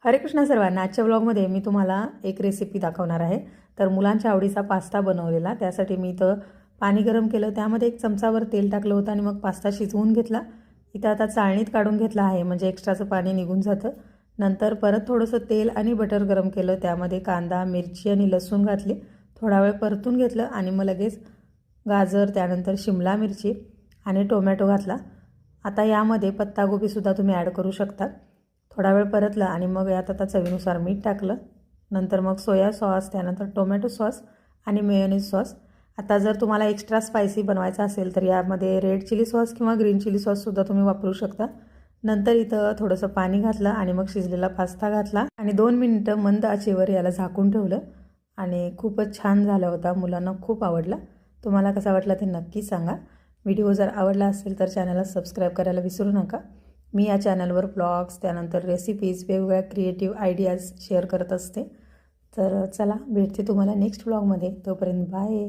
हरे कृष्णा सर्वांना. आजच्या ब्लॉगमध्ये मी तुम्हाला एक रेसिपी दाखवणार आहे. तर मुलांच्या आवडीचा पास्ता बनवलेला. त्यासाठी मी इथं पाणी गरम केलं, त्यामध्ये 1 चमचावर तेल टाकलं होतं आणि मग पास्ता शिजवून घेतला. इथं आता चाळणीत काढून घेतला आहे, म्हणजे एक्स्ट्राचं पाणी निघून जातं. नंतर परत थोडंसं तेल आणि बटर गरम केलं, त्यामध्ये कांदा, मिरची आणि लसूण घातले. थोडा वेळ परतून घेतलं आणि मग लगेच गाजर, त्यानंतर शिमला मिरची आणि टोमॅटो घातला. आता यामध्ये पत्तागोबीसुद्धा तुम्ही ॲड करू शकता. थोडा वेळ परतला आणि मग यात आता चवीनुसार मीठ टाकलं. नंतर मग सोया सॉस, त्यानंतर टोमॅटो सॉस आणि मेयोनीज सॉस. आता जर तुम्हाला एक्स्ट्रा स्पायसी बनवायचा असेल तर यामध्ये रेड चिली सॉस किंवा ग्रीन चिली सॉससुद्धा तुम्ही वापरू शकता. नंतर इथं थोडंसं पाणी घातलं आणि मग शिजलेला पास्ता घातला आणि 2 मिनिटं मंद आचेवर याला झाकून ठेवलं आणि खूपच छान झाला होता. मुलांना खूप आवडला. तुम्हाला कसा वाटला ते नक्की सांगा. व्हिडिओ जर आवडला असेल तर चॅनलला सबस्क्राईब करायला विसरू नका. मी या चॅनलवर ब्लॉग्स, त्यानंतर रेसिपीज, वेगवेगळ्या क्रिएटिव्ह आयडियाज शेअर करत असते. तर चला, भेटते तुम्हाला नेक्स्ट ब्लॉगमध्ये. तोपर्यंत बाय.